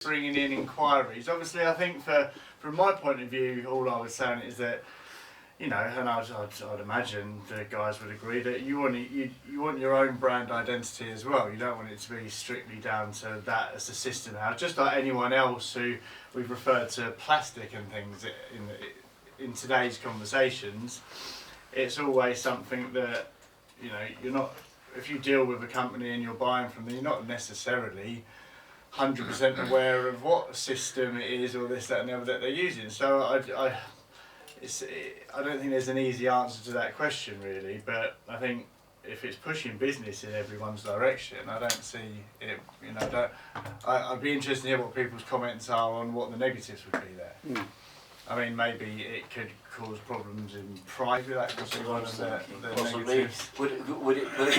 bringing in inquiries. Obviously, I think from my point of view, all I was saying is that, you know, and I'd imagine the guys would agree that you want your own brand identity as well. You don't want it to be strictly down to that as a system house. Just like anyone else who we've referred to plastic and things in today's conversations, it's always something that, you know, you're not, if you deal with a company and you're buying from them, you're not necessarily 100% aware of what system it is or this, that and the other that they're using. So I don't think there's an easy answer to that question really, but I think if it's pushing business in everyone's direction, I don't see it, you know, I'd be interested to hear what people's comments are on what the negatives would be there. I mean, maybe it could cause problems in price, that could be one of the negatives. Would it put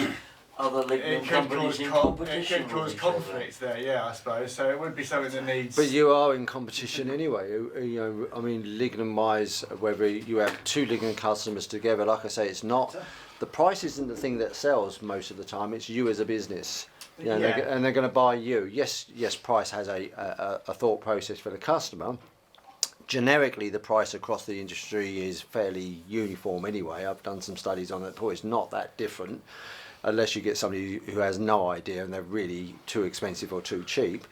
other lignin companies in competition? It could cause conflicts there, yeah, I suppose. So it would be something that needs... But you are in competition anyway. You know, I mean, lignin-wise, whether you have two lignin customers together, like I say, it's not... The price isn't the thing that sells most of the time, it's you as a business. You know, and they're going to buy you. Yes, price has a thought process for the customer. Generically, the price across the industry is fairly uniform anyway. I've done some studies on it, but it's not that different. Unless you get somebody who has no idea and they're really too expensive or too cheap.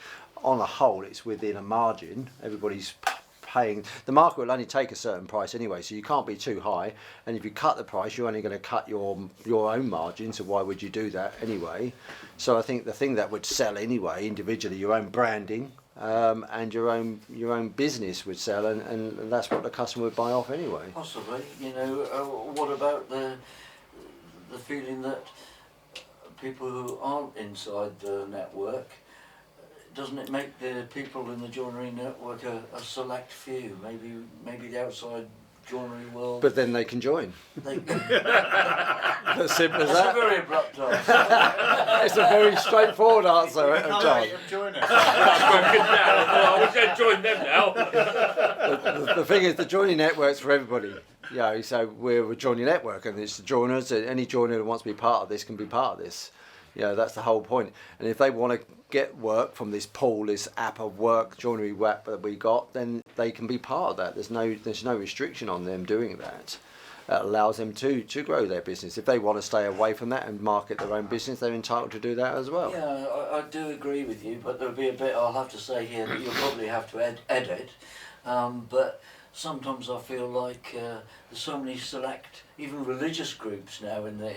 On a whole, it's within a margin. Everybody's paying. The market will only take a certain price anyway, so you can't be too high. And if you cut the price, you're only going to cut your own margin, so why would you do that anyway? So I think the thing that would sell anyway, individually, your own branding and your own business would sell, and that's what the customer would buy off anyway. Possibly. You know, what about the feeling that people who aren't inside the network, doesn't it make the people in the joinery network a select few? Maybe the outside joinery world. But then they can join. As simple as That's that. a very abrupt answer. It's a very straightforward answer, John. Join us. I was going to join them now. The thing is, the joinery network's for everybody. Yeah, so we're a joinery network, and it's the joiners. Any joiner who wants to be part of this can be part of this. Yeah, that's the whole point. And if they want to get work from this pool, this app of work, joinery app that we got, then they can be part of that. There's no restriction on them doing that. That allows them to grow their business. If they want to stay away from that and market their own business, they're entitled to do that as well. Yeah, I do agree with you, but there'll be a bit I'll have to say here that you'll probably have to edit. But sometimes I feel like there's so many select, even religious groups now in the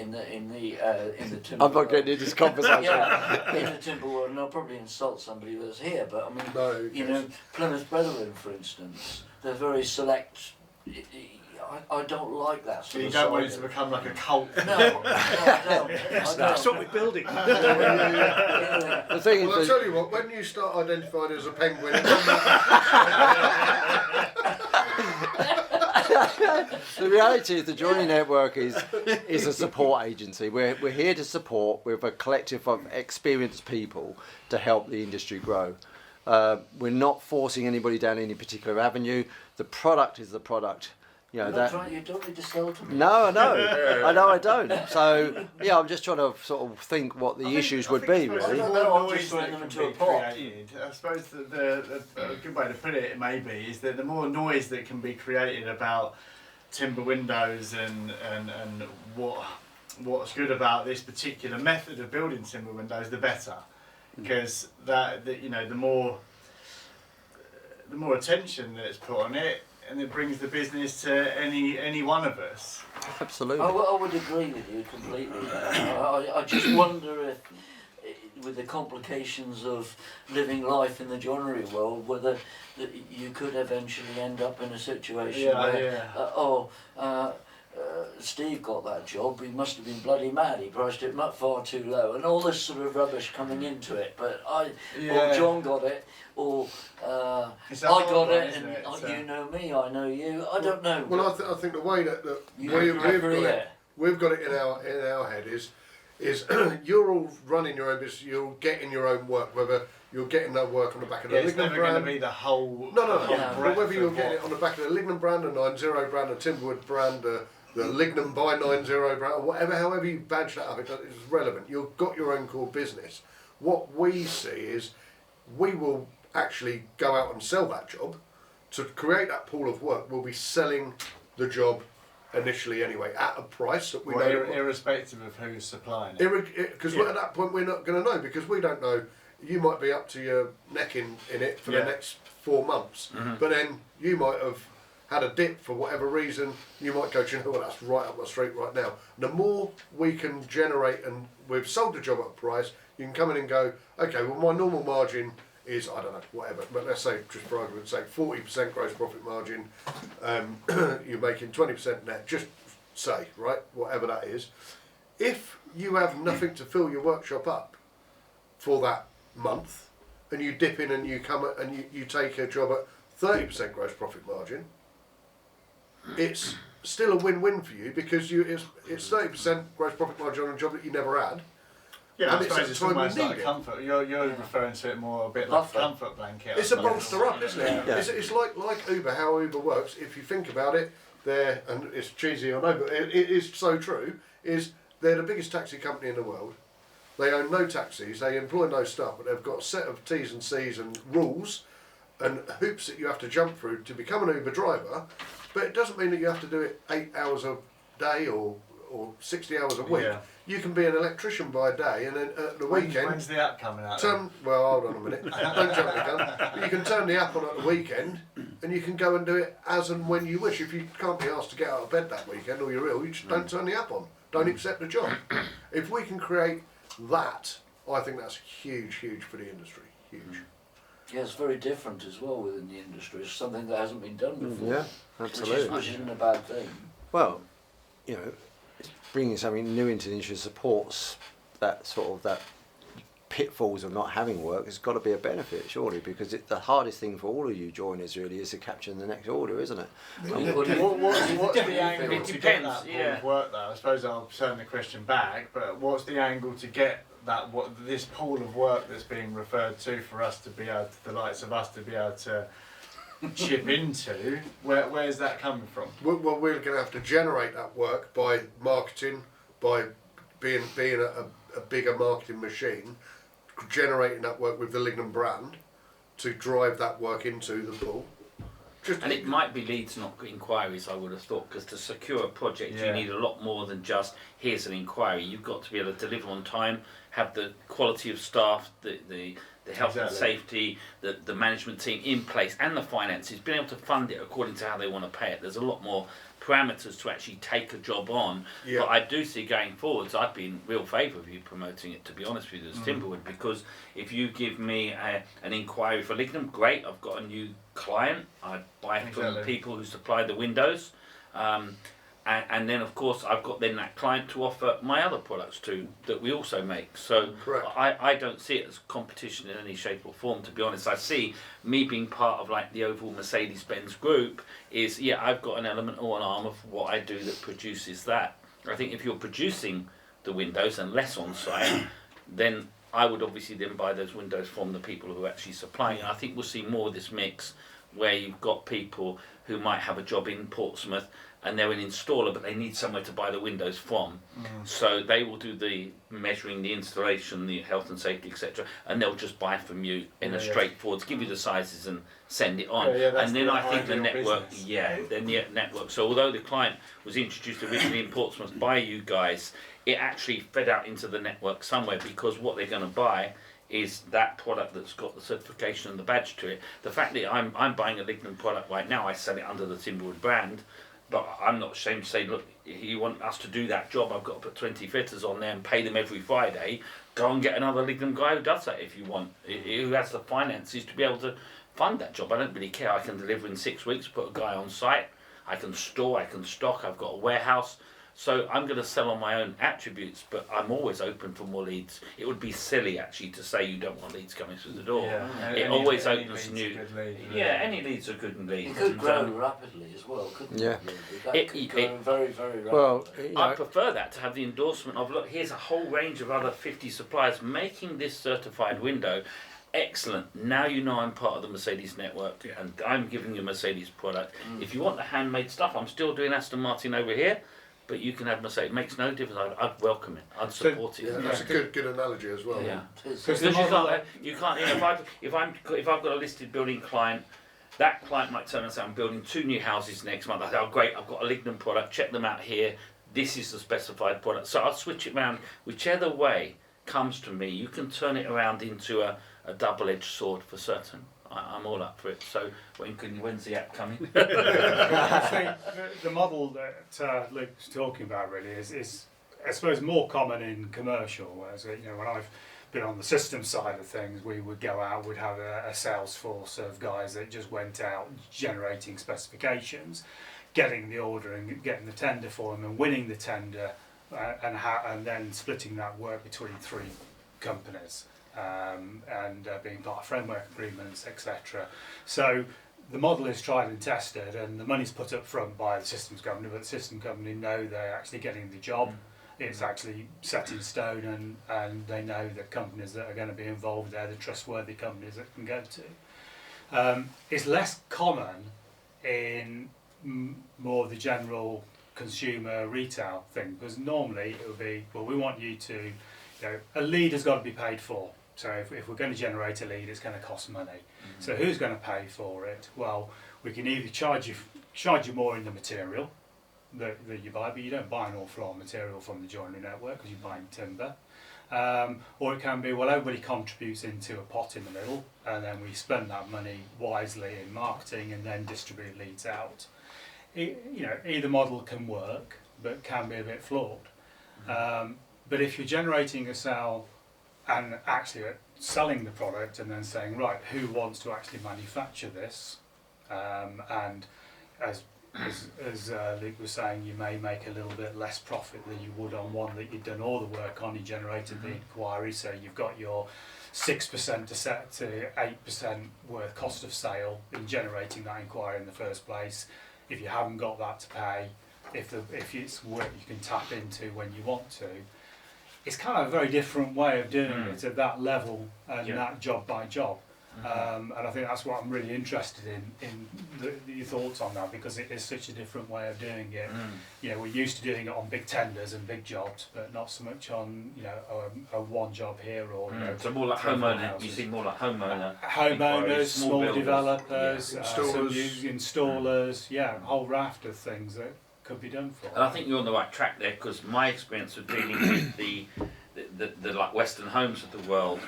timber. I'm not getting into this conversation. Yeah, in the timber world, and I'll probably insult somebody that's here, but I mean, you know, Plymouth Brethren, for instance, they're very select. I don't like that sort You of don't want it to become like a cult. No, I don't. That's what we're building. The thing Well, I'll is, tell you what, when you start identifying as a penguin, the reality is the joinery network is a support agency. We're here to support with a collective of experienced people to help the industry grow. We're not forcing anybody down any particular avenue. The product is the product. You know, You don't need to sell to me. No, I know I don't. So yeah, I'm just trying to sort of think what the issues would be really. The No, I'm more just noise throwing that them can into be a pot. created, I suppose a good way to put it maybe is that the more noise that can be created about timber windows and what's good about this particular method of building timber windows, the better, because you know, the more attention that's put on it, and it brings the business to any one of us. Absolutely. I would agree with you completely. I just wonder if, with the complications of living life in the joinery world, whether you could eventually end up in a situation where, Steve got that job, he must have been bloody mad, he priced it far too low, and all this sort of rubbish coming into it, but or John got it, or I got it, and you know me, I know you, I don't know. well, I think the way that we've got it in our head is you're all running your own business, you're getting your own work, whether you're getting that work on the back of the it's lignin never brand. going to be the whole. No. Yeah. But whether you're getting it on the back of the lignin brand, a 90 brand, a timberwood brand, the lignin by 90 brand, or whatever, however you badge that up, it's relevant. You've got your own core business. What we see is we will actually go out and sell that job. To create that pool of work, we'll be selling the job initially anyway at a price that we know. Irrespective of who's supplying it. Because at that point we're not going to know, because we don't know. You might be up to your neck in it for the next 4 months, but then you might have had a dip for whatever reason. You might go, do you know what, that's right up my street right now. The more we can generate, and we've sold the job at a price, you can come in and go, okay, well my normal margin is, I don't know, whatever, but let's say, just for argument's sake, 40% gross profit margin, you're making 20% net, just say, right, whatever that is. If you have nothing to fill your workshop up for that month, and you dip in and you come and you take a job at 30% gross profit margin, it's still a win-win for you, because it's 30% gross profit margin on a job that you never had. Yeah, and I suppose it's almost like a comfort. You're referring to it more a bit like a comfort blanket. It's a bolster up, isn't it? Yeah. It's like Uber, how Uber works. If you think about it, and it's cheesy, I know, but it is so true, is they're the biggest taxi company in the world. They own no taxis, they employ no staff, but they've got a set of T's and C's and rules and hoops that you have to jump through to become an Uber driver. But it doesn't mean that you have to do it 8 hours a day or 60 hours a week. Yeah. You can be an electrician by day, and then at the weekend... When's the app coming out? Well, hold on a minute. Don't jump the gun. But you can turn the app on at the weekend, and you can go and do it as and when you wish. If you can't be asked to get out of bed that weekend, or you're ill, you just don't turn the app on. Don't accept the job. If we can create that, I think that's huge, huge for the industry. Huge. Yeah, it's very different as well within the industry. It's something that hasn't been done before. Yeah, absolutely. Which isn't a bad thing. Well, you know, bringing something new into the industry supports that sort of that pitfalls of not having work has got to be a benefit, surely, because the hardest thing for all of you joiners really is to capture the next order, isn't it? What's the angle It to get depends, that pool yeah. of work though? I suppose I'll turn the question back, but what's the angle to get that, this pool of work that's being referred to for us to be able to, the likes of us to be able to chip into, where's that coming from? Well, we're going to have to generate that work by marketing, by being a bigger marketing machine, generating that work with the Lignum brand to drive that work into the pool. And it might be leads, not inquiries, I would have thought, because to secure a project you need a lot more than just, here's an inquiry. You've got to be able to deliver on time, have the quality of staff, the health and safety, the management team in place, and the finances, being able to fund it according to how they want to pay it. There's a lot more parameters to actually take a job on. But I do see going forwards, I'd be in real favour of you promoting it, to be honest with you, as Timberwood, because if you give me an inquiry for Lignum, great, I've got a new client, I buy from the people who supply the windows, and then of course I've got then that client to offer my other products to that we also make. So I don't see it as competition in any shape or form, to be honest. I see me being part of like the overall Mercedes-Benz group is, I've got an element or an arm of what I do that produces that. I think if you're producing the windows and less on site, then I would obviously then buy those windows from the people who are actually supplying it. I think we'll see more of this mix where you've got people who might have a job in Portsmouth and they're an installer, but they need somewhere to buy the windows from. So they will do the measuring, the installation, the health and safety, etc., and they'll just buy from you in a straightforward, give you the sizes and send it on. And then I think the network, then the network. So although the client was introduced originally in Portsmouth by you guys, it actually fed out into the network somewhere, because what they're going to buy is that product that's got the certification and the badge to it. The fact that I'm buying a Lignum product right now, I sell it under the Timberwood brand, but I'm not ashamed to say, look, you want us to do that job, I've got to put 20 fitters on there and pay them every Friday. Go and get another Lignum guy who does that if you want, who has the finances to be able to fund that job. I don't really care. I can deliver in 6 weeks, put a guy on site, I can store, I can stock, I've got a warehouse. So I'm going to sell on my own attributes, but I'm always open for more leads. It would be silly actually to say you don't want leads coming through the door. It always opens new. Any leads are good leads. It could grow rapidly as well, couldn't it? That could grow very, very rapidly. Well, I prefer that to have the endorsement of, look, here's a whole range of other 50 suppliers making this certified window. Excellent. Now you know I'm part of the Mercedes network and I'm giving you a Mercedes product. If you want the handmade stuff, I'm still doing Aston Martin over here. but you can have Mercedes. It makes no difference. I'd welcome it. I'd support it. Yeah, that's a good analogy as well. Yeah. Because Because you can't. You know, if I've got a listed building client, that client might turn and say, I'm building 2 new houses next month. I say, oh great, I've got a lignin product. Check them out here. This is the specified product. So I'll switch it around. Whichever way comes to me, you can turn it around into a double-edged sword for certain. I'm all up for it. So when's the app coming? I think the model that Luke's talking about really is I suppose more common in commercial. Whereas when I've been on the system side of things, we would go out, we'd have a sales force of guys that just went out generating specifications, getting the order and getting the tender for them and winning the tender, and then splitting that work between 3 companies. And being part of framework agreements, etc. So the model is tried and tested, and the money's put up front by the systems company, but the system company know they're actually getting the job. It's actually set in stone, and they know the companies that are going to be involved there, the trustworthy companies that can go to. It's less common in more of the general consumer retail thing, because normally it would be, well, we want you to, a lead has got to be paid for. So if we're going to generate a lead, it's going to cost money. So who's going to pay for it? Well, we can either charge you more in the material that you buy, but you don't buy an awful lot of material from the joinery network because you're buying timber. Or it can be, well, everybody contributes into a pot in the middle, and then we spend that money wisely in marketing and then distribute leads out. Either model can work, but can be a bit flawed. But if you're generating a sale and actually selling the product and then saying, right, who wants to actually manufacture this? And as Luke was saying, you may make a little bit less profit than you would on one that you've done all the work on, you generated the inquiry, so you've got your 6% to set to 8% worth cost of sale in generating that inquiry in the first place. If you haven't got that to pay, if it's work you can tap into when you want to, it's kind of a very different way of doing it at that level and that job by job. And I think that's what I'm really interested in your thoughts on that, because it is such a different way of doing it. We're used to doing it on big tenders and big jobs, but not so much on a one job here or so more like homeowner. You see more like homeowners, small builders, developers, installers, installers, a whole raft of things that could be done for. And I think you're on the right track there, because my experience of dealing with the like Western Homes of the world,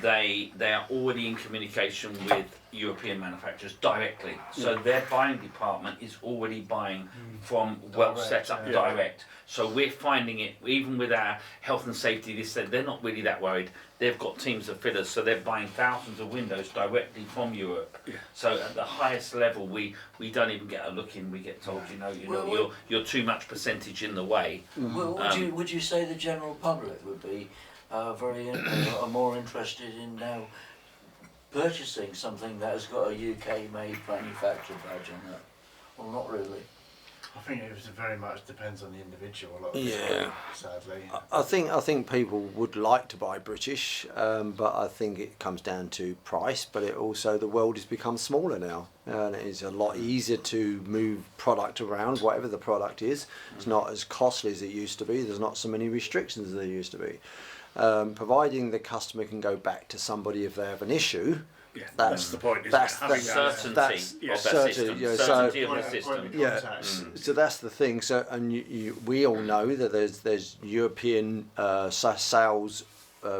they are already in communication with European manufacturers directly. So their buying department is already buying from well set up direct. So we're finding it, even with our health and safety, they're not really that worried. They've got teams of fitters, so they're buying thousands of windows directly from Europe. So at the highest level, we don't even get a look in. We get told, you're too much percentage in the way. Well, would you say the general public would be are more interested in now purchasing something that has got a UK-made manufacturer badge on it? Well, not really. I think it very much depends on the individual. Sadly. I think people would like to buy British, but I think it comes down to price. But it also, the world has become smaller now, and it is a lot easier to move product around, whatever the product is. It's not as costly as it used to be. There's not so many restrictions as there used to be. Providing the customer can go back to somebody if they have an issue. Yeah, that's the point. That's the certainty of the system. So that's the thing. So, and we all know that there's European sales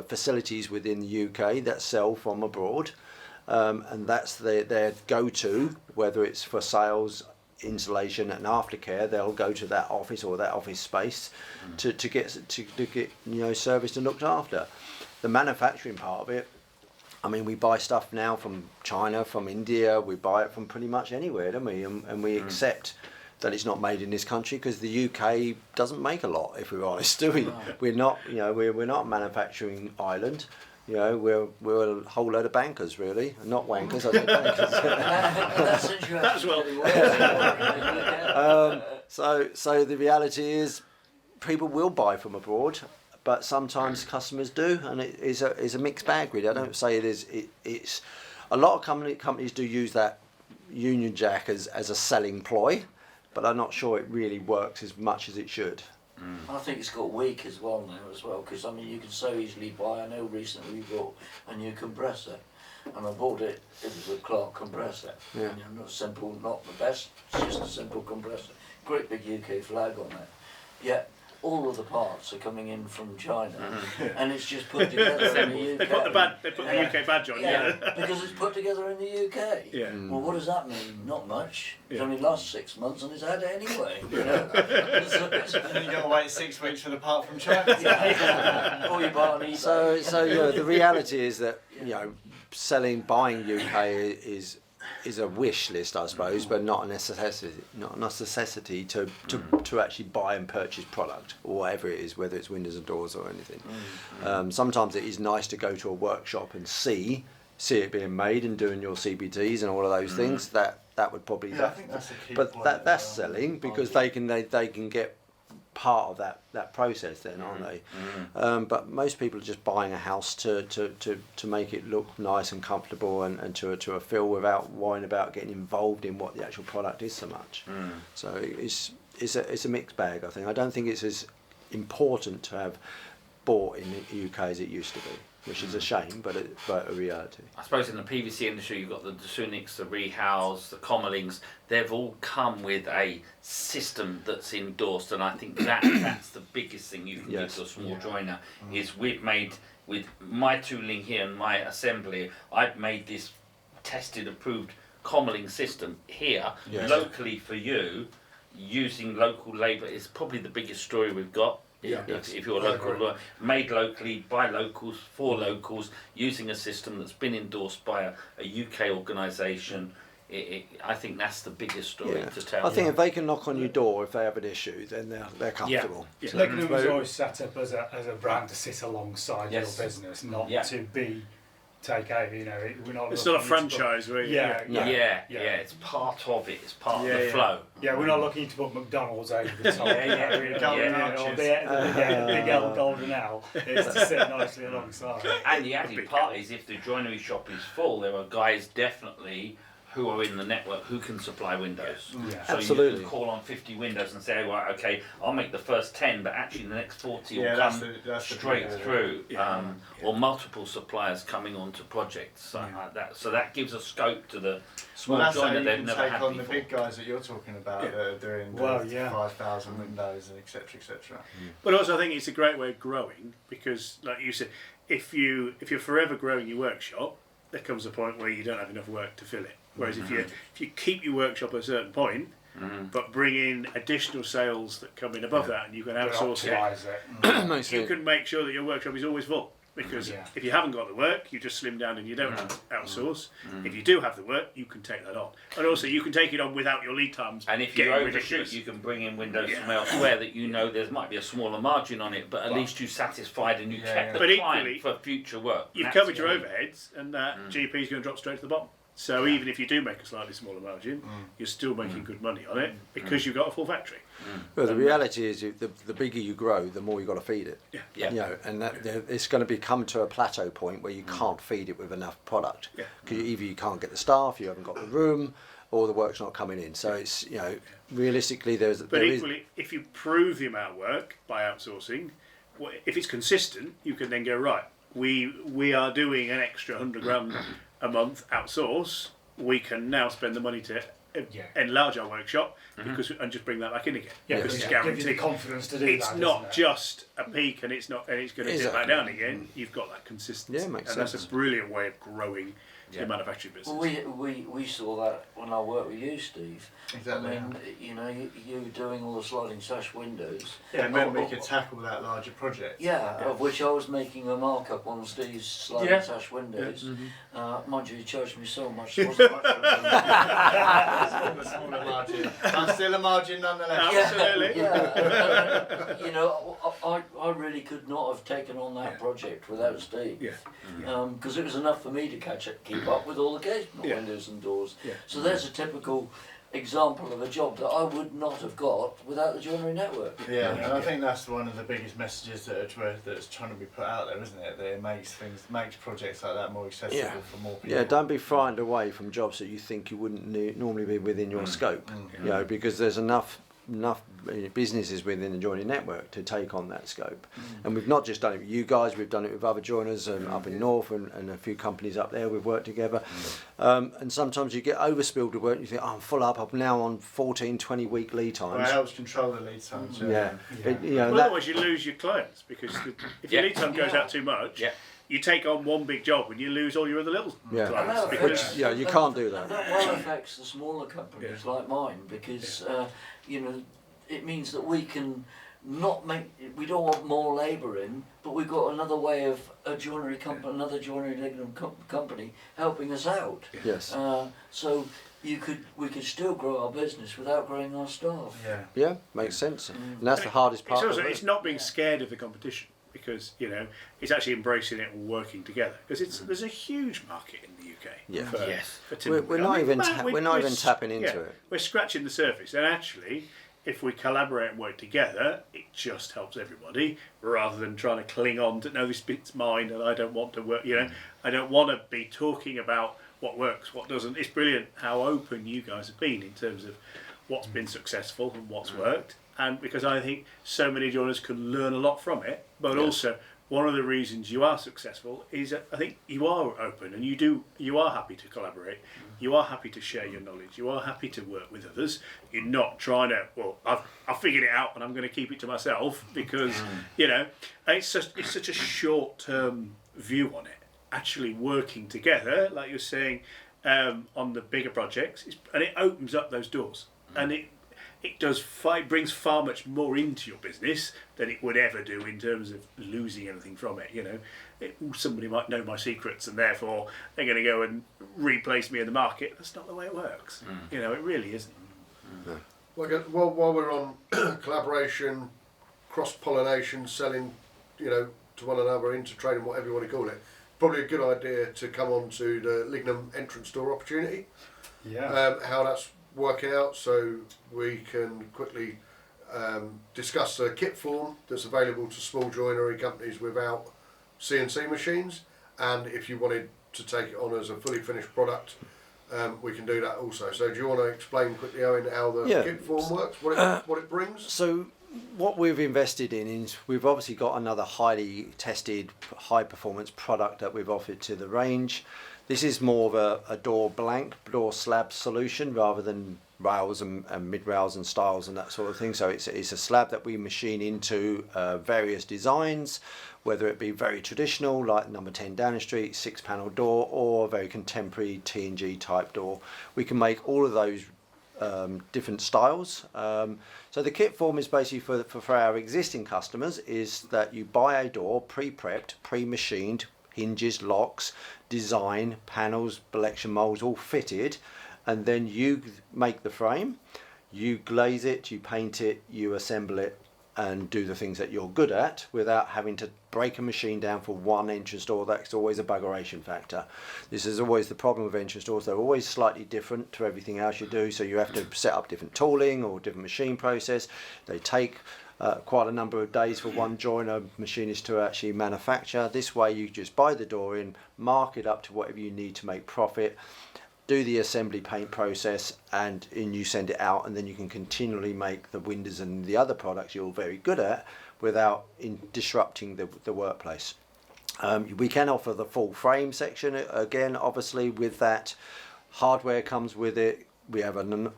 facilities within the UK that sell from abroad, and that's their go-to. Whether it's for sales, installation, and aftercare, they'll go to that office or that office space to get serviced and looked after. The manufacturing part of it, I mean, we buy stuff now from China, from India. We buy it from pretty much anywhere, don't we? And we accept that it's not made in this country because the UK doesn't make a lot. If we're honest, do we? We're not, we're not a manufacturing island. We're a whole load of bankers, really, not wankers. I think bankers. So the reality is, people will buy from abroad. But sometimes customers do, and it is a mixed bag, really. I don't say it is. It's a lot of companies do use that Union Jack as a selling ploy, but I'm not sure it really works as much as it should. I think it's got weak as well now as well, because I mean you can so easily buy. I know recently we bought a new compressor, and I bought it. It was a Clark compressor. Yeah. You know, not simple, not the best. It's just a simple compressor. Great big UK flag on it. Yet all of the parts are coming in from China, and it's just put together in the UK. They put the UK badge on. Yeah. Because it's put together in the UK. Yeah. Well, what does that mean? Not much. It Yeah. only lasts 6 months, and it's had it anyway. You know. And then you got to wait 6 weeks for the part from China. Or you buy on eBay. So you know, the reality is that buying UK is a wish list, I suppose, but not a necessity. Not a necessity to actually buy and purchase product or whatever it is, whether it's windows and doors or anything. Sometimes it is nice to go to a workshop and see it being made and doing your CBTs and all of those things. That would probably. I think that's a key but point that's as well. selling because they can get part of that process then, aren't they? But most people are just buying a house to make it look nice and comfortable and to a feel without worrying about getting involved in what the actual product is so much. So it's a mixed bag, I think. I don't think it's as important to have bought in the UK as it used to be, which is a shame, but a reality. I suppose in the PVC industry, you've got the Sunics, the Rehows, the Commerlings. They've all come with a system that's endorsed, and I think that's the biggest thing you can give to a small joiner. Is we've made with my tooling here and my assembly, I've made this tested, approved Commerling system here locally for you, using local labour. Is probably the biggest story we've got. If you're local, made locally by locals for locals, using a system that's been endorsed by a UK organisation, I think that's the biggest story to tell. I think if they can knock on your door if they have an issue, then they're comfortable. Yeah. Lignin was always set up as a brand to sit alongside your business, not to take over. You know, we're not. It's not a franchise, really. It's part of it. It's part of the flow. Yeah, we're not looking to put McDonald's over the top. Or the big L Golden L. It's to sit nicely alongside. And the added part is if the joinery shop is full, there are guys definitely who are in the network who can supply windows. So Absolutely. you can call on 50 windows and say, right, okay, I'll make the first 10, but actually the next 40 will come straight through. Or multiple suppliers coming onto projects, something like that. So that gives a scope to the small joiner they've never had on before. the big guys that you're talking about that are doing 5,000 windows, and etc. But also I think it's a great way of growing because, like you said, if you're forever growing your workshop, there comes a point where you don't have enough work to fill it. Whereas if you keep your workshop at a certain point, but bring in additional sales that come in above that, and you can outsource it, you can make sure that your workshop is always full. Because if you haven't got the work, you just slim down and you don't outsource. If you do have the work, you can take that on. And also, you can take it on without your lead times. And if you overshoot, you can bring in windows from elsewhere that you know there might be a smaller margin on it, but at least you satisfied and you kept the client for future work. You've covered your overheads, and that GP is going to drop straight to the bottom. So even if you do make a slightly smaller margin, you're still making good money on it because you've got a full factory. Well, the reality is, the bigger you grow, the more you've got to feed it. Yeah. You know, and it's going to come to a plateau point where you can't feed it with enough product. Because either you can't get the staff, you haven't got the room, or the work's not coming in. So it's, you know, realistically, But equally, if you prove the amount of work by outsourcing, if it's consistent, you can then go, right, we are doing an extra 100 grand a month outsource. We can now spend the money to enlarge our workshop and just bring that back in again. Because it's guaranteed. Give you the confidence to do it's that. not just a peak and it's going to dip back down again. You've got that consistency. Yeah, makes and sense. that's a brilliant way of growing the manufacturing business. Well, we saw that when I worked with you, Steve. Exactly. I mean, you know, you were doing all the sliding sash windows. Yeah, and then we could tackle that larger project. Yeah, of which I was making a markup on Steve's sliding sash windows. Mind you, he charged me so much, it wasn't much for him. A smaller margin. I'm still a margin nonetheless. Absolutely. You know, I really could not have taken on that project without Steve. Because it was enough for me to keep up with all the casement windows and doors. So there's a typical example of a job that I would not have got without the joinery network. Yeah, and I think that's one of the biggest messages that's trying to be put out there, isn't it? That it makes projects like that more accessible for more people. Yeah, don't be frightened away from jobs that you think you wouldn't normally be within your scope. You know, because there's enough businesses within the joinery network to take on that scope. And we've not just done it with you guys, we've done it with other joiners up in North and a few companies up there we've worked together. And sometimes you get overspilled with work and you think, oh, I'm full up, I'm now on 14, 20 week lead times. Well, it helps control the lead times. Well, otherwise you lose your clients, because if your lead time goes out too much, you take on one big job and you lose all your other little clients. Which, you can't do that. And that well affects the smaller companies like mine, because you know, it means that we can not make. We don't want more labour in, but we've got another way of another joinery lignin company helping us out. Yes. So we could still grow our business without growing our staff. Yeah, makes sense. And that's the hardest part. It's not being scared of the competition, because you know it's actually embracing it and working together, because there's a huge market in the UK. For timber. We're not even tapping into it. We're scratching the surface, and actually, if we collaborate and work together, it just helps everybody, rather than trying to cling on to, no, this bit's mine and I don't want to work. You know, I don't want to be talking about what works, what doesn't. It's brilliant how open you guys have been in terms of what's been successful and what's worked. And because I think so many joiners can learn a lot from it, but also one of the reasons you are successful is that I think you are open and you are happy to collaborate, you are happy to share your knowledge, you are happy to work with others. You're not trying to, well, I've figured it out and I'm going to keep it to myself, because you know, and it's such a short-term view on it. Actually working together, like you're saying, on the bigger projects, and it opens up those doors, and it brings far much more into your business than it would ever do in terms of losing anything from it. You know, somebody might know my secrets and therefore they're going to go and replace me in the market. That's not the way it works. You know, it really isn't. Well, while we're on collaboration, cross-pollination, selling, you know, to one another, intertrading, whatever you want to call it, probably a good idea to come on to the Lignum entrance door opportunity. How that's working out, so we can quickly discuss a kit form that's available to small joinery companies without CNC machines, and if you wanted to take it on as a fully finished product, we can do that also. So do you want to explain quickly, Owen, how the kit form works, what it brings? So what we've invested in is we've obviously got another highly tested, high performance product that we've offered to the range. This is more of a door slab solution rather than rails and mid rails and styles and that sort of thing. So it's a slab that we machine into various designs, whether it be very traditional like number 10 Downing Street 6-panel door, or very contemporary T&G type door. We can make all of those different styles. So the kit form is basically for our existing customers is that you buy a door pre-prepped, pre-machined, hinges, locks, design, panels, selection moulds, all fitted, and then you make the frame, you glaze it, you paint it, you assemble it, and do the things that you're good at without having to break a machine down for one entrance door. That's always a buggeration factor. This is always the problem with entrance doors. They're always slightly different to everything else you do, so you have to set up different tooling or different machine process. They take quite a number of days for one joiner machinist to actually manufacture. This way you just buy the door in, mark it up to whatever you need to make profit, do the assembly paint process, and you send it out, and then you can continually make the windows and the other products you're very good at without disrupting the workplace. We can offer the full frame section again, obviously with that. Hardware comes with it. We have an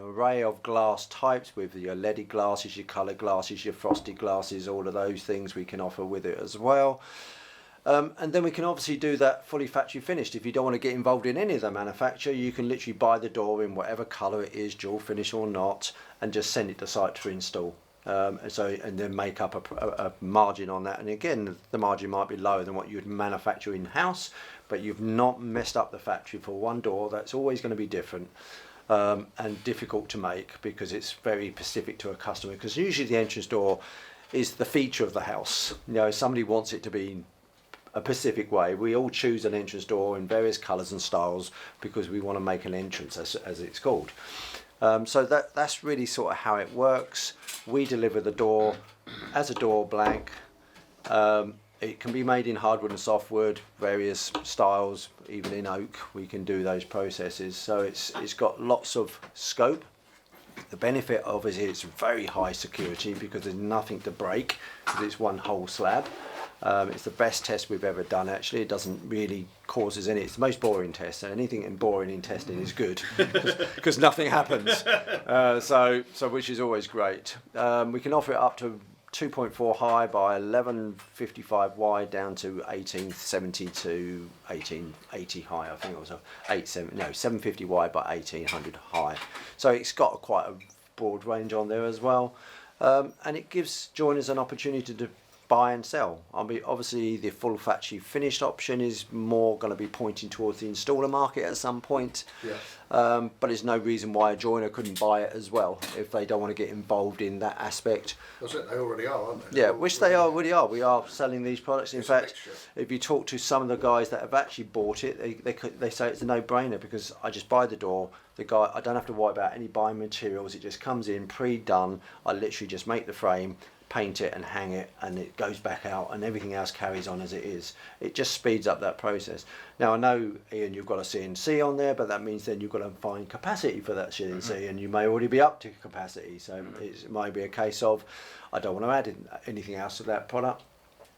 array of glass types with your leaded glasses, your coloured glasses, your frosted glasses, all of those things we can offer with it as well. And then we can obviously do that fully factory finished. If you don't want to get involved in any of the manufacture, you can literally buy the door in whatever colour it is, dual finish or not, and just send it to site to install. And then make up a margin on that. And again, the margin might be lower than what you'd manufacture in-house, but you've not messed up the factory for one door. That's always going to be different and difficult to make because it's very specific to a customer, because usually the entrance door is the feature of the house. You know, somebody wants it to be a Pacific way. We all choose an entrance door in various colours and styles because we want to make an entrance, as it's called. So that's really sort of how it works. We deliver the door as a door blank. It can be made in hardwood and softwood, various styles, even in oak. We can do those processes. So it's got lots of scope. The benefit of it is it's very high security because there's nothing to break because it's one whole slab. It's the best test we've ever done. Actually, it doesn't really causes any. It's the most boring test. So anything boring in testing is good because nothing happens. So which is always great. We can offer it up to 2.4 high by 1155 wide down to 1870 to 1880 high. I think it was 750 wide by 1800 high. So it's got quite a broad range on there as well, and it gives joiners an opportunity to buy and sell. I mean, obviously the full factory finished option is more going to be pointing towards the installer market at some point. Yeah. But there's no reason why a joiner couldn't buy it as well if they don't want to get involved in that aspect. That's it, they already are, aren't they? Yeah, which they already are. We are selling these products. In It's a fact, mixture. if you talk to some of the guys that have actually bought it, they say it's a no-brainer because I just buy the door. The guy, I don't have to worry about any buying materials. It just comes in pre-done. I literally just make the frame, paint it and hang it, and it goes back out, and everything else carries on as it is. It just speeds up that process. Now I know, Ian, you've got a CNC on there, but that means then you've got to find capacity for that CNC, and you may already be up to capacity. So it might be a case of, I don't want to add anything else to that product.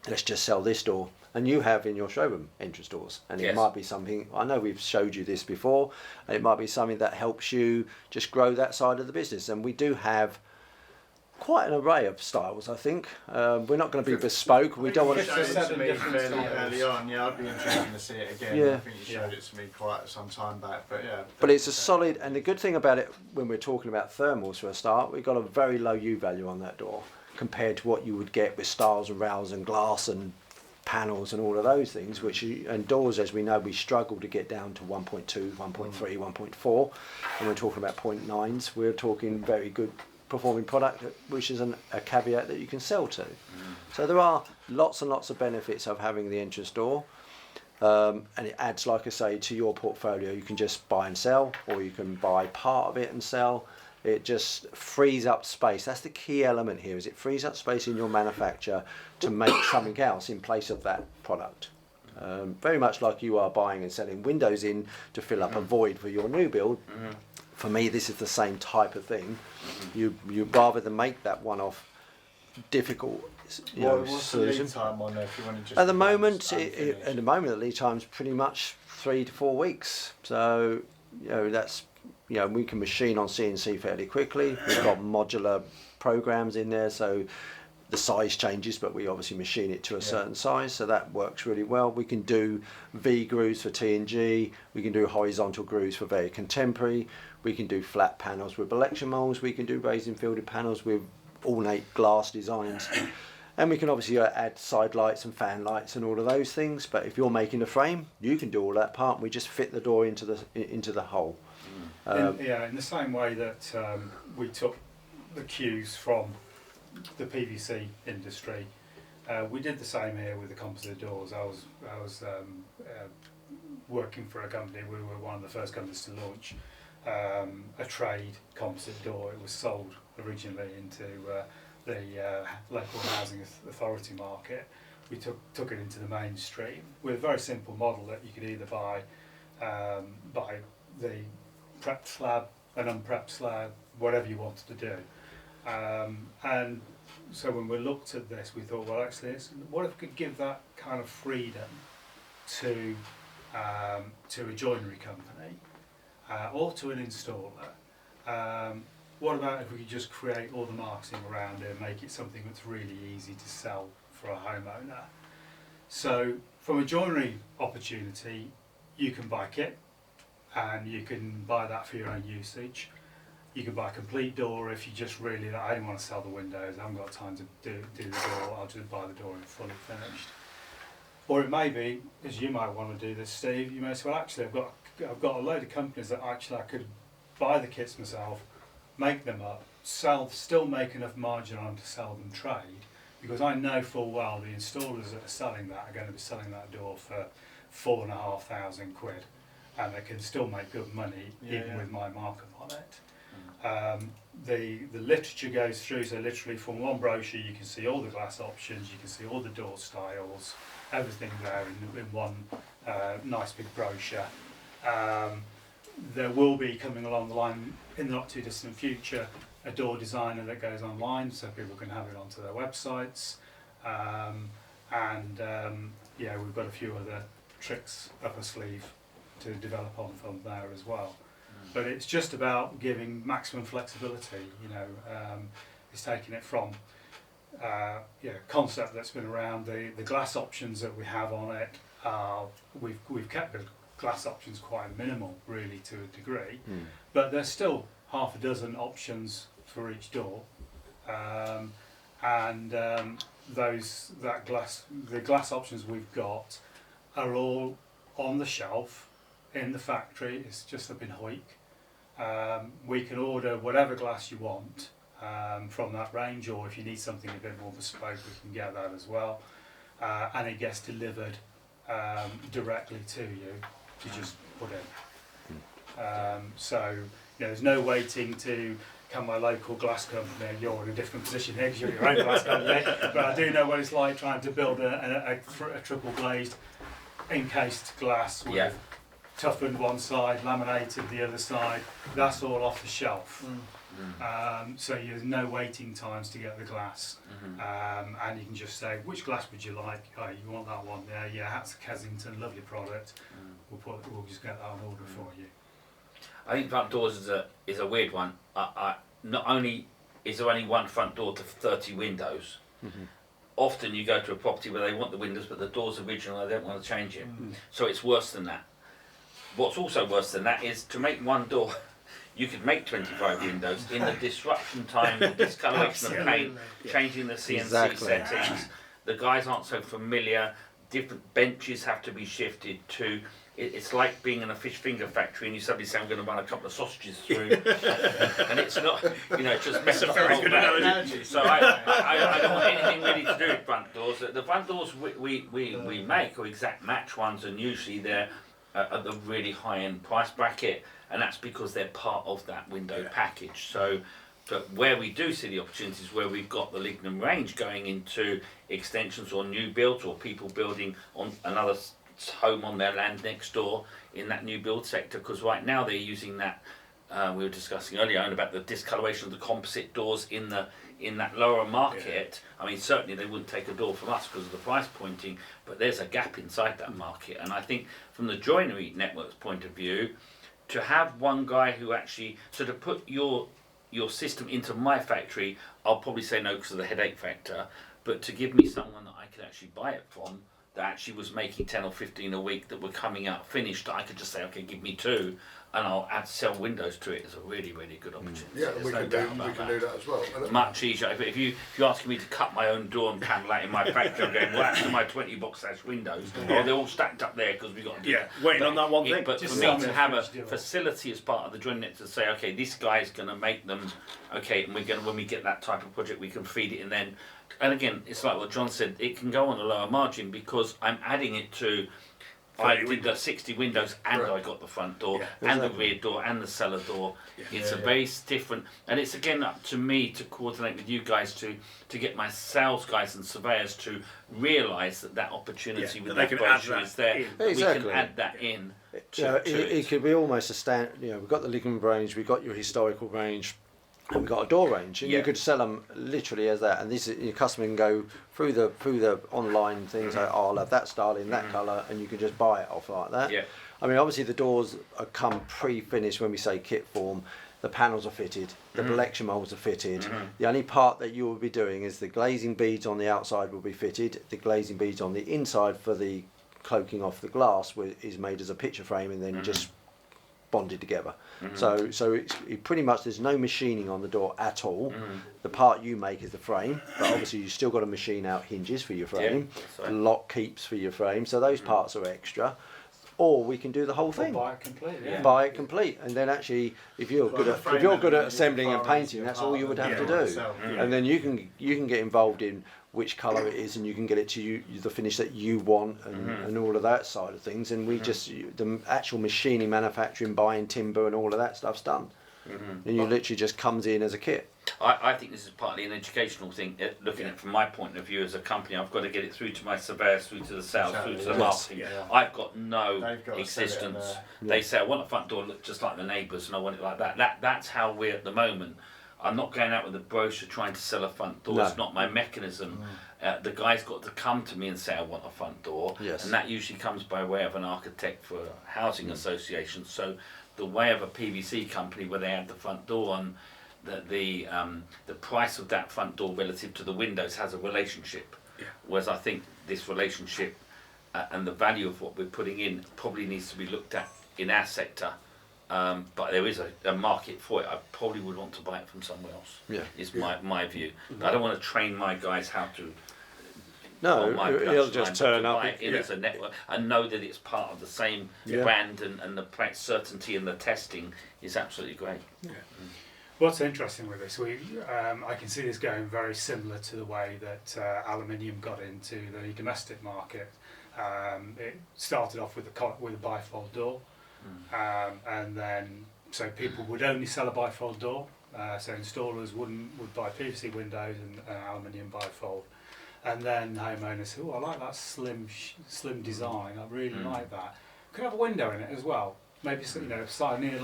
Let's just sell this door. And you have in your showroom entrance doors, and it Yes. might be something. I know we've showed you this before, and it might be something that helps you just grow that side of the business. And we do have quite an array of styles, I think. We're not going to be bespoke. We don't want You to. showed it to Seven me different fairly styles. early on. Yeah, I'd be interested to see it again. Yeah. I think you showed it to me quite some time back, but yeah. But it's a solid, and the good thing about it when we're talking about thermals for a start, we've got a very low U value on that door compared to what you would get with styles and rails and glass and panels and all of those things, and doors, as we know, we struggle to get down to 1.2, 1.3, 1.4, and we're talking about 0.9s. We're talking very good performing product, which is a caveat that you can sell to. So there are lots and lots of benefits of having the entrance door, and it adds, like I say, to your portfolio. You can just buy and sell, or you can buy part of it and sell. It just frees up space. That's the key element here, is it frees up space in your manufacture to make something else in place of that product. Very much like you are buying and selling windows in to fill up a void for your new build. For me, this is the same type of thing. You rather than make that one-off difficult What's the lead solution. time on there if you want to just... At the moment, unfinished? at the moment, the lead time's pretty much 3 to 4 weeks. So, that's, we can machine on CNC fairly quickly. We've got modular programs in there, so the size changes, but we obviously machine it to a certain size, so that works really well. We can do V grooves for T&G. We can do horizontal grooves for very contemporary. We can do flat panels with election molds. We can do raised and fielded panels with ornate glass designs. And we can obviously add side lights and fan lights and all of those things. But if you're making the frame, you can do all that part. We just fit the door into the hole. In the same way that we took the cues from the PVC industry, we did the same here with the composite doors. I was working for a company. We were one of the first companies to launch a trade composite door. It was sold originally into the local housing authority market. We took it into the mainstream with a very simple model that you could either buy the prepped slab, an unprepped slab, whatever you wanted to do. And so when we looked at this, we thought, well, actually, what if we could give that kind of freedom to a joinery company or to an installer? What about if we could just create all the marketing around it and make it something that's really easy to sell for a homeowner? So from a joinery opportunity, you can buy kit, and you can buy that for your own usage. You can buy a complete door if you just really, I don't want to sell the windows, I haven't got time to do the door, I'll just buy the door and fully finished. Or it may be, as you might want to do this, Steve, you may say, well, actually, I've got a load of companies that actually I could buy the kits myself, make them up, still make enough margin on to sell them trade, because I know full well the installers that are selling that are going to be selling that door for £4,500, and they can still make good money even with my markup on it. The literature goes through, so literally from one brochure you can see all the glass options, you can see all the door styles, everything there in one nice big brochure. There will be coming along the line in the not too distant future a door designer that goes online, so people can have it onto their websites. Yeah, we've got a few other tricks up our sleeve to develop on from there as well. But it's just about giving maximum flexibility. It's taking it from concept that's been around. The glass options that we have on it, we've kept the glass options quite minimal, really, to a degree. But there's still half a dozen options for each door, the glass options we've got are all on the shelf in the factory. It's just up in Hoyk. We can order whatever glass you want from that range, or if you need something a bit more bespoke, we can get that as well. And it gets delivered directly to you to just put in. So there's no waiting to come my local glass company. You're in a different position here because you're your own glass company. But I do know what it's like trying to build a triple glazed encased glass with toughened one side, laminated the other side. That's all off the shelf. So there's no waiting times to get the glass. And you can just say, which glass would you like? Oh, you want that one there? Yeah, that's a Kensington, lovely product. We'll just get that on order for you. I think front doors is a weird one. Not only is there only one front door to 30 windows, often you go to a property where they want the windows but the door's original, they don't want to change it. So it's worse than that. What's also worse than that is to make one door, you could make 25 windows in the disruption time, the discoloration of paint, changing the CNC settings. The guys aren't so familiar, different benches have to be shifted to. It's like being in a fish finger factory and you suddenly say I'm going to run a couple of sausages through and it's not, it just messes up the whole analogy. So I don't want anything really to do with front doors. The front doors we make are exact match ones, and usually they're at the really high end price bracket, and that's because they're part of that window package. So but where we do see the opportunities, where we've got the Lignum range going into extensions or new builds, or people building on another home on their land next door in that new build sector, because right now they're using that we were discussing earlier on about the discoloration of the composite doors in that lower market. I mean, certainly they wouldn't take a door from us because of the price pointing, but there's a gap inside that market. And I think from the joinery network's point of view, to have one guy who actually, so to put your system into my factory, I'll probably say no because of the headache factor, but to give me someone that I could actually buy it from, that actually was making 10 or 15 a week, that were coming out finished, I could just say, okay, give me 2, and I'll sell windows to it. Is a really, really good opportunity. Yeah, and we can do that as well. Much easier. If you're asking me to cut my own door and panel out in my factory, I'm going, well, that's my 20 box size windows. Or they're all stacked up there because we've got to do waiting on that one thing. But for me to have a facility as part of the joint net to say, okay, this guy's going to make them, okay, and we're going to, when we get that type of project, we can feed it in then. And again, it's like what John said, it can go on a lower margin because I'm adding it to, I did the 60 windows and I got the front door and the rear door and the cellar door. It's a very different, and it's again up to me to coordinate with you guys to get my sales guys and surveyors to realise that opportunity with that brochure is there. We can add that in. It could be almost a stand. We've got the Lignum range, we've got your historical range, and we've got a door range, and you could sell them literally as that. And this is, your customer can go through the online things. Like, I'll have that style in that colour, and you can just buy it off like that. Yeah. I mean, obviously the doors come pre-finished when we say kit form. The panels are fitted, the collection moulds are fitted. The only part that you will be doing is the glazing beads on the outside will be fitted. The glazing beads on the inside for the cloaking off the glass is made as a picture frame and then just bonded together. So it's pretty much, there's no machining on the door at all. The part you make is the frame, but obviously you've still got to machine out hinges for your frame, lock keeps for your frame, so those parts are extra. Or we can do the whole thing. Buy it complete. Buy it complete, and then actually, if you're good at assembling and painting, that's all you would have to do. And then you can get involved in which colour it is, and you can get it to you the finish that you want, and all of that side of things. And we just the actual machining, manufacturing, buying timber, and all of that stuff's done. And you literally just comes in as a kit. I think this is partly an educational thing. Looking at it from my point of view as a company, I've got to get it through to my surveyors, through to the sales, through to the marketing. Yeah. I've got no They've got to sell it in existence. there. They say I want a front door look just like the neighbours, and I want it like that. That's how we're at the moment. I'm not going out with a brochure trying to sell a front door. No. It's not my mechanism. The guy's got to come to me and say I want a front door, Yes. and that usually comes by way of an architect for a housing association. So the way of a PVC company where they have the front door on, the price of that front door relative to the windows has a relationship. Yeah. Whereas I think this relationship and the value of what we're putting in probably needs to be looked at in our sector. But there is a market for it. I probably would want to buy it from somewhere else. Yeah. Is my view. But I don't want to train my guys how to. No, on my he'll production just line, turn but to up. buy it in as a network and know that it's part of the same brand, and the certainty and the testing is absolutely great. What's interesting with this, I can see this going very similar to the way that aluminium got into the domestic market. It started off with a bifold door, and then so people would only sell a bifold door. So installers would buy PVC windows and aluminium bifold, and then homeowners said, "Oh, I like that slim design. I really like that. Could have a window in it as well. Maybe I need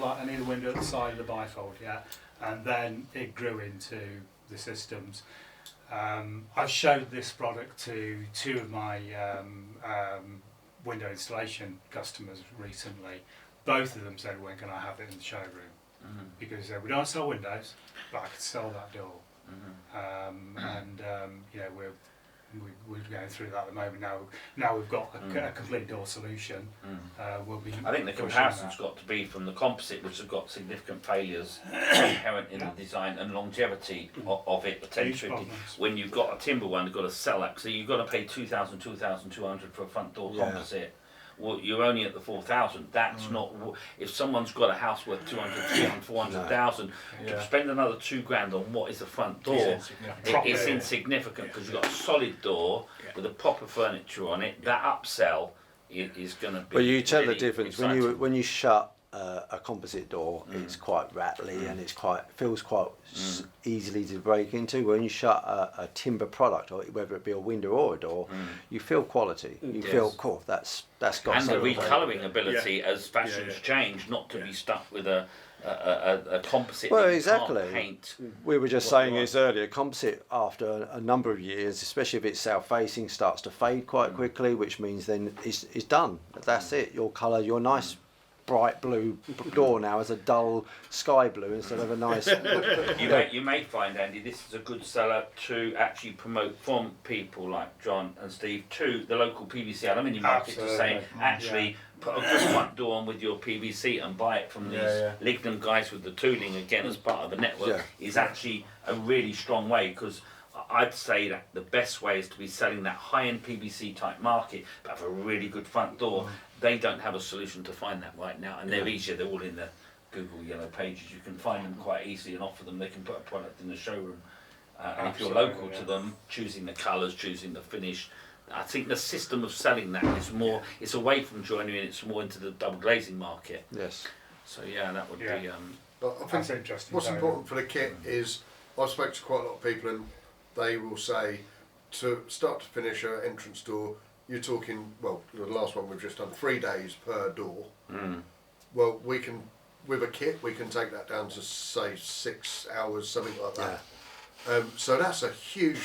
a window at the side of the bifold, yeah." And then it grew into the systems. I showed this product to two of my window installation customers recently. Both of them said, "When can I have it in the showroom?" Because we don't sell windows, but I could sell that door. We're going through that at the moment. Now we've got a complete door solution. We'll be. I think the comparison's got to be from the composite, which has got significant failures inherent in the design and longevity of it potentially. When you've got a timber one, you've got to sell that. So you've got to pay 2,000, 2,200 for a front door composite. Well, you're only at the 4,000. That's not. If someone's got a house worth 200, 300, 400,000, to spend another $2,000 on what is a front door, it's insignificant because you've got a solid door with a proper furniture on it. That upsell is going to be. Well, you tell really the difference exciting. when you shut a composite door. It's quite rattly and feels quite easily to break into. When you shut a timber product, or whether it be a window or a door, you feel quality. You feel cool. That's got and the something. recolouring ability as fashions change, not to be stuck with a composite. Well, that you exactly. can't paint. We were just saying this earlier. Composite, after a number of years, especially if it's south-facing, starts to fade quite quickly, which means then it's done. That's it. Your colour, your nice bright blue door now is a dull sky blue instead of a nice. You may find, Andy, this is a good seller to actually promote from people like John and Steve to the local PVC aluminium market to say, actually, put a good front door on with your PVC and buy it from these Lignum guys with the tooling, again, as part of the network, is actually a really strong way, because I'd say that the best way is to be selling that high-end PVC type market, but have a really good front door. They don't have a solution to find that right now, and they're easier. They're all in the Google Yellow Pages. You can find them quite easily and offer them. They can put a product in the showroom. And if you're local to them, choosing the colours, choosing the finish, I think the system of selling that is more, it's away from joinery and it's more into the double glazing market. Yes. So yeah, that would be... I think That's interesting. what's important for the kit is, I've spoken to quite a lot of people and they will say, to start to finish an entrance door, you're talking, well, the last one we've just done, 3 days per door. Well, we can, with a kit, we can take that down to, say, 6 hours, something like that. So that's a huge,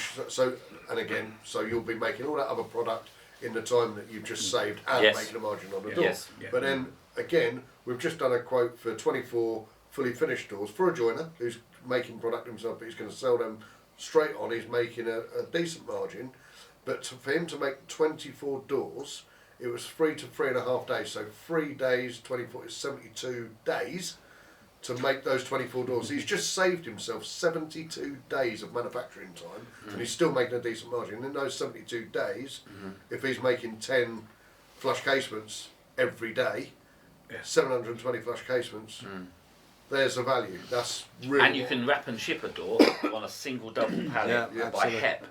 and again, so you'll be making all that other product in the time that you've just saved and making a margin on the door. But then, again, we've just done a quote for 24 fully finished doors for a joiner who's making product himself, but he's going to sell them straight on. He's making a decent margin. But for him to make 24 doors, it was 3 to 3.5 days. So 3 days, 24 is 72 days to make those 24 doors. He's just saved himself 72 days of manufacturing time, and he's still making a decent margin. And in those 72 days, if he's making 10 flush casements every day, 720 flush casements, there's the value. That's really. And you can wrap and ship a door on a single double pallet Yeah, by absolutely. HEP,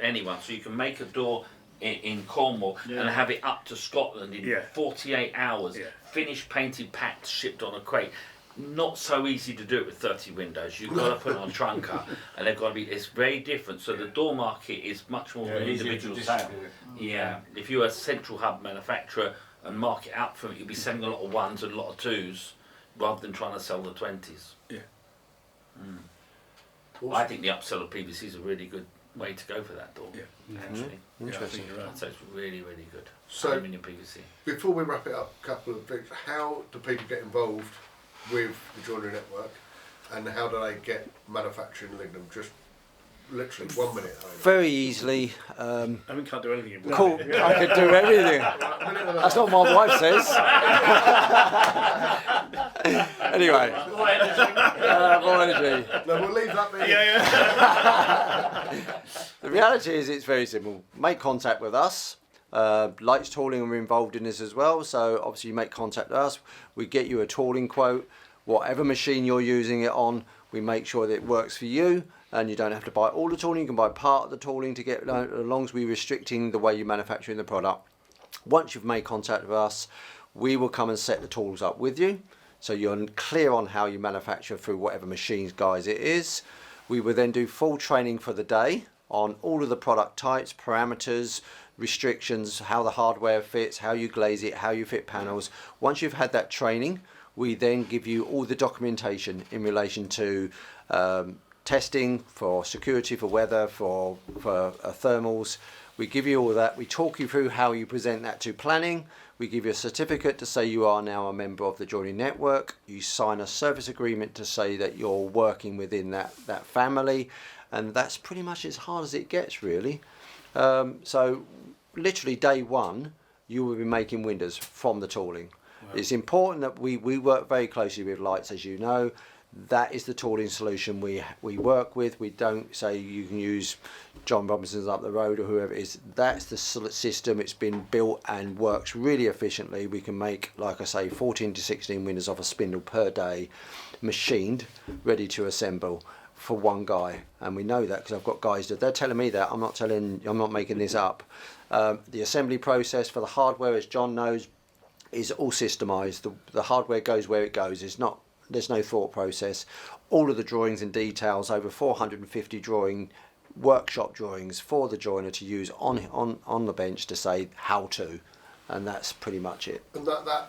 anyone. So you can make a door in Cornwall and have it up to Scotland in 48 hours, finished, painted, packed, shipped on a crate. Not so easy to do it with 30 windows. You've got to put it on trunker, and they've got to be. It's very different. So the door market is much more of an individual sale. Yeah, if you're a central hub manufacturer and market out from it, you'll be selling a lot of ones and a lot of twos, rather than trying to sell the 20s. Yeah. I think the upsell of PVC is a really good way to go for that door. Yeah. Actually, Interesting. You're right. I'd say it's really, really good. So- Aluminium PVC. Before we wrap it up, a couple of things. How do people get involved with the joinery network, and how do they get manufacturing lignum? Just literally 1 minute. Very easily. I mean, can't do anything. In Cool. I could do everything. That's not what my wife says. Anyway. More energy. No, we'll leave that there. Yeah. The reality is it's very simple. Make contact with us. Lights Tooling are involved in this as well, so obviously you make contact with us. We get you a tooling quote. Whatever machine you're using it on, we make sure that it works for you, and you don't have to buy all the tooling. You can buy part of the tooling to get, as long as we're restricting the way you're manufacturing the product. Once you've made contact with us, we will come and set the tools up with you, so you're clear on how you manufacture through whatever machines guys it is. We will then do full training for the day on all of the product types, parameters, restrictions, how the hardware fits, how you glaze it, how you fit panels. Once you've had that training, we then give you all the documentation in relation to testing for security, for weather, for thermals. We give you all that. We talk you through how you present that to planning. We give you a certificate to say you are now a member of the joinery network. You sign a service agreement to say that you're working within that family, and that's pretty much as hard as it gets, really. So literally day one, you will be making windows from the tooling. Wow. It's important that we work very closely with Lights, as you know. That is the tooling solution we work with. We don't say you can use John Robinson's up the road or whoever it is. That's the system. It's been built and works really efficiently. We can make, like I say, 14 to 16 windows off a spindle per day, machined, ready to assemble for one guy. And we know that because I've got guys that they're telling me that. I'm not making this up. The assembly process for the hardware, as John knows, is all systemized. The hardware goes where it goes. There's no thought process. All of the drawings and details, over 450 workshop drawings for the joiner to use on the bench to say how to, and that's pretty much it. And that